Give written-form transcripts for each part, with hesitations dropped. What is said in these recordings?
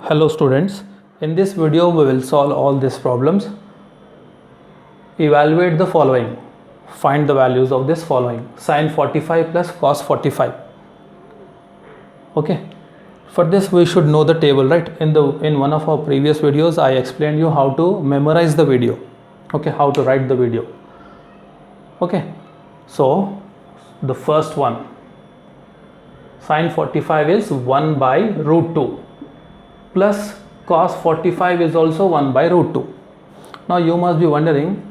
Hello students, in this video we will solve all these problems. Evaluate the following. Find the values of this following. Sin 45 plus cos 45. Okay. For this we should know the table, right? In one of our previous videos I explained you how to memorize the video. Okay, how to write the video. Okay. So the first one, sin 45 is 1 by root 2 plus cos 45 is also 1 by root 2. Now you must be wondering,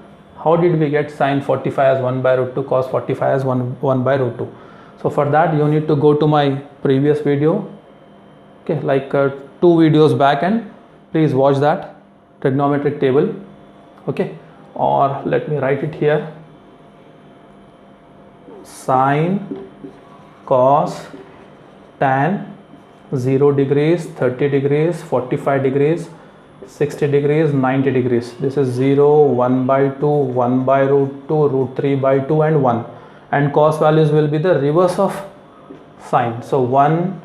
how did we get sin 45 as 1 by root 2, cos 45 as 1 by root 2? So for that you need to go to my previous video, okay, like 2 videos back, and please watch that trigonometric table. Okay, or let me write it here. Sin, cos, tan 0 degrees, 30 degrees, 45 degrees, 60 degrees, 90 degrees. This is 0, 1 by 2, 1 by root 2, root 3 by 2 and 1. And cos values will be the reverse of sine. So 1,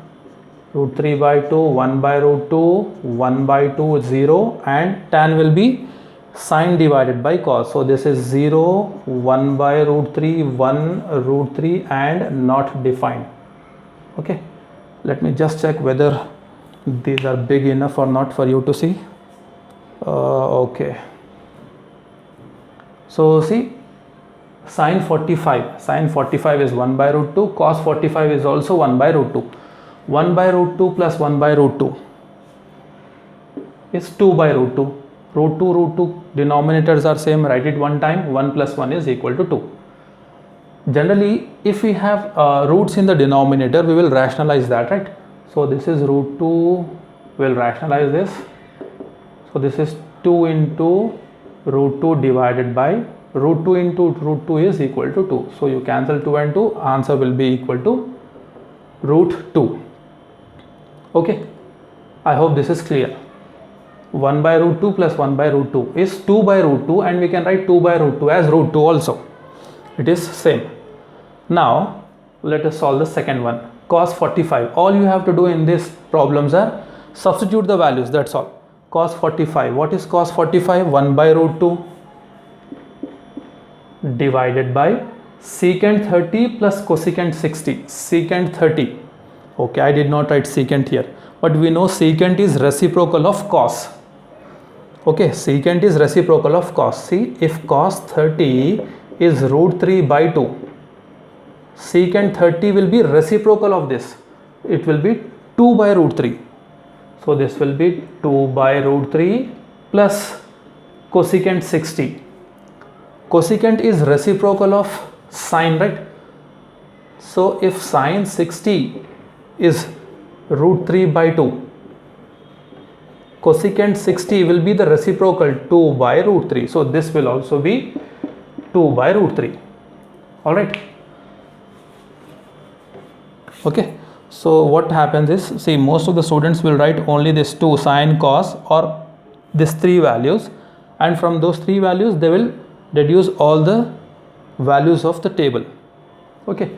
root 3 by 2, 1 by root 2, 1 by 2, 0, and tan will be sine divided by cos. So this is 0, 1 by root 3, 1 root 3 and not defined. Okay. Let me just check whether these are big enough or not for you to see. Okay. So see, sin 45 is 1 by root 2, cos 45 is also 1 by root 2. 1 by root 2 plus 1 by root 2 is 2 by root 2. Root 2 denominators are same, write it one time. 1 plus 1 is equal to 2. Generally, if we have roots in the denominator, we will rationalize that, right? So this is root 2, we'll rationalize this. So this is 2 into root 2 divided by root 2 into root 2 is equal to 2. So you cancel 2 and 2, answer will be equal to root 2. Okay, I hope this is clear. 1 by root 2 plus 1 by root 2 is 2 by root 2, and we can write 2 by root 2 as root 2 also. It is same. Now let us solve the second one, cos 45. All you have to do in these problems are substitute the values, that's all. Cos 45, what is cos 45? 1 by root 2 divided by secant 30 plus cosecant 60. Secant 30, okay, I did not write secant here, but we know secant is reciprocal of cos. Okay, secant is reciprocal of cos. See, if cos 30 is root 3 by 2, secant 30 will be reciprocal of this. It will be 2 by root 3. So this will be 2 by root 3 plus cosecant 60. Cosecant is reciprocal of sine, right? So if sine 60 is root 3 by 2, cosecant 60 will be the reciprocal 2 by root 3. So this will also be 2 by root 3. All right. Okay. So what happens is, see, most of the students will write only this 2, sine, cos, or these 3 values, and from those 3 values they will deduce all the values of the table. Okay.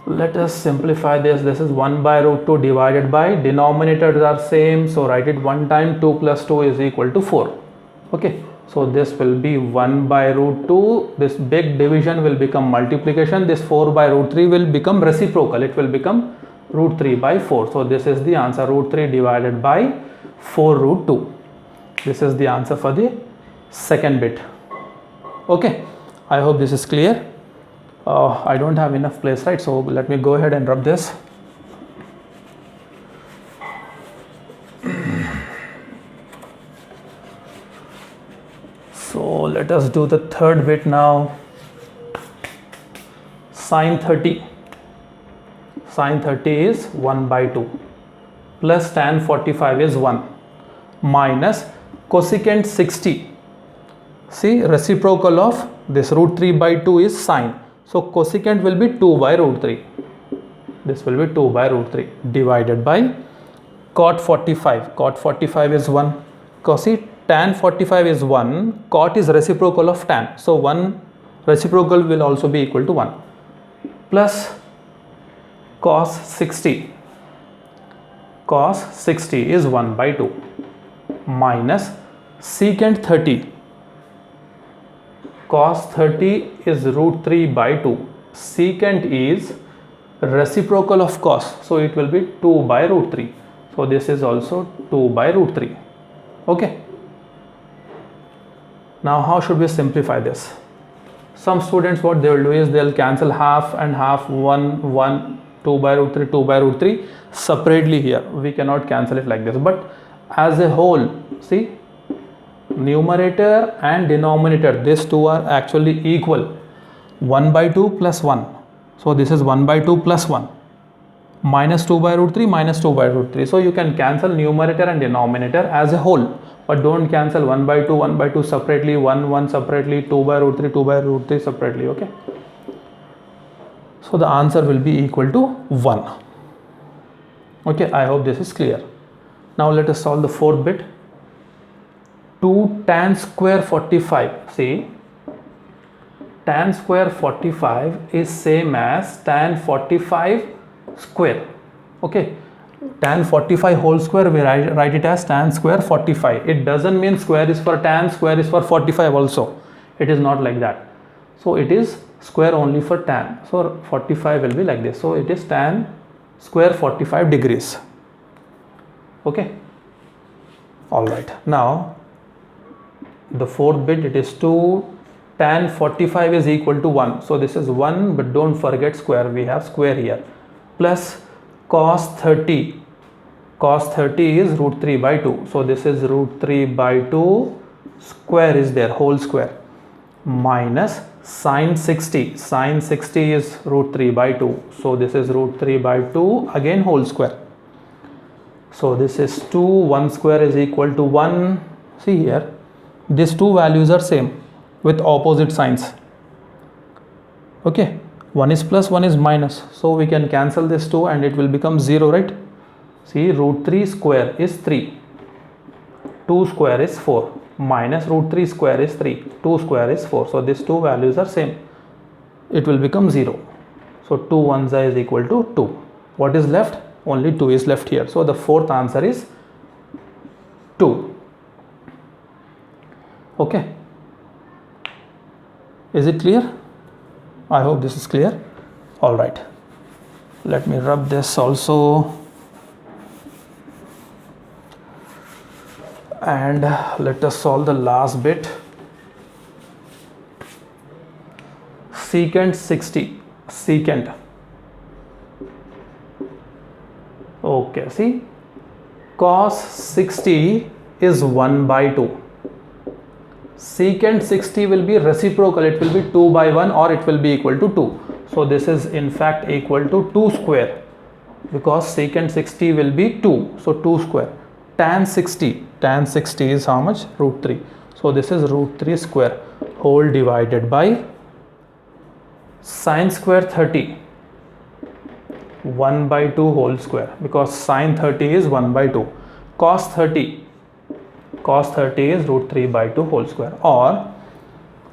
Let us simplify this. This is 1 by root 2 divided by, denominators are same, so write it one time. 2 plus 2 is equal to 4. Okay. So this will be 1 by root 2, this big division will become multiplication, this 4 by root 3 will become reciprocal, it will become root 3 by 4. So this is the answer, root 3 divided by 4 root 2. This is the answer for the second bit. Okay, I hope this is clear. I don't have enough place, right? So let me go ahead and rub this. So let us do the third bit now. Sin 30. Sin 30 is 1 by 2 plus tan 45 is 1 minus cosecant 60. See, reciprocal of this root 3 by 2 is sine. So cosecant will be 2 by root 3. This will be 2 by root 3 divided by cot 45. Cot 45 is 1. Cosec tan 45 is 1, cot is reciprocal of tan, so 1 reciprocal will also be equal to 1, plus cos 60. cos 60 is 1 by 2 minus secant 30. Cos 30 is root 3 by 2. Secant is reciprocal of cos, so it will be 2 by root 3. So this is also 2 by root 3. Okay. Now how should we simplify this? Some students, what they will do is they will cancel half and half, 1, 1, 2 by root 3, 2 by root 3 separately here. We cannot cancel it like this, but as a whole, see, numerator and denominator, these two are actually equal. 1 by 2 plus 1. So this is 1 by 2 plus 1 minus 2 by root 3 minus 2 by root 3. So you can cancel numerator and denominator as a whole, but don't cancel 1 by 2 separately, 1 1 separately, 2 by root 3 2 by root 3 separately. Okay, so the answer will be equal to 1. Okay, I hope this is clear. Now let us solve the fourth bit. 2 tan square 45. See, tan square 45 is same as tan 45 square. Okay, tan 45 whole square, we write it as tan square 45. It doesn't mean square is for tan, square is for 45 also. It is not like that. So it is square only for tan. So 45 will be like this. So it is tan square 45 degrees. Okay. All right. Now the fourth bit, it is 2 tan 45 is equal to 1. So this is 1, but don't forget square. We have square here. Plus cos 30. Cos 30 is root 3 by 2. So this is root 3 by 2, square is there, whole square, minus sin 60. Sin 60 is root 3 by 2. So this is root 3 by 2, again whole square. So this is 2, 1 square is equal to 1. See here, these two values are same with opposite signs. Okay, one is plus, one is minus. So we can cancel this 2 and it will become 0, right? See, root 3 square is 3. 2 square is 4. Minus root 3 square is 3. 2 square is 4. So these two values are same. It will become 0. So 2 1s is equal to 2. What is left? Only 2 is left here. So the fourth answer is 2. Okay. Is it clear? I hope this is clear. All right. Let me rub this also. And let us solve the last bit. Secant 60. Secant. Okay, see, cos 60 is 1 by 2. Secant 60 will be reciprocal. It will be 2 by 1 or it will be equal to 2. So this is in fact equal to 2 square, because secant 60 will be 2. So 2 square. Tan 60 is how much? Root 3. So this is root 3 square whole divided by sin square 30, 1 by 2 whole square, because sin 30 is 1 by 2. Cos 30 is root 3 by 2 whole square, or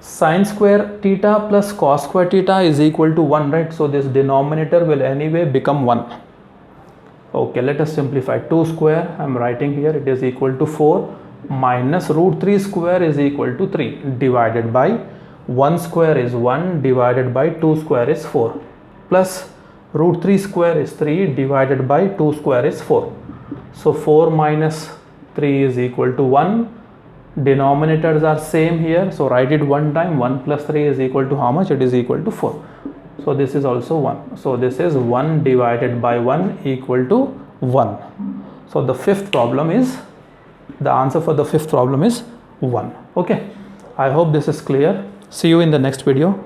sin square theta plus cos square theta is equal to 1, right? So this denominator will anyway become 1. Okay, let us simplify. 2 square, I am writing here, it is equal to 4, minus root 3 square is equal to 3, divided by 1 square is 1, divided by 2 square is 4, plus root 3 square is 3, divided by 2 square is 4. So 4 minus 3 is equal to 1. Denominators are same here, so write it one time. 1 plus 3 is equal to how much? It is equal to 4. So this is also 1. So this is 1 divided by 1 equal to 1. So the fifth problem is, the answer for the fifth problem is 1. Okay, I hope this is clear. See you in the next video.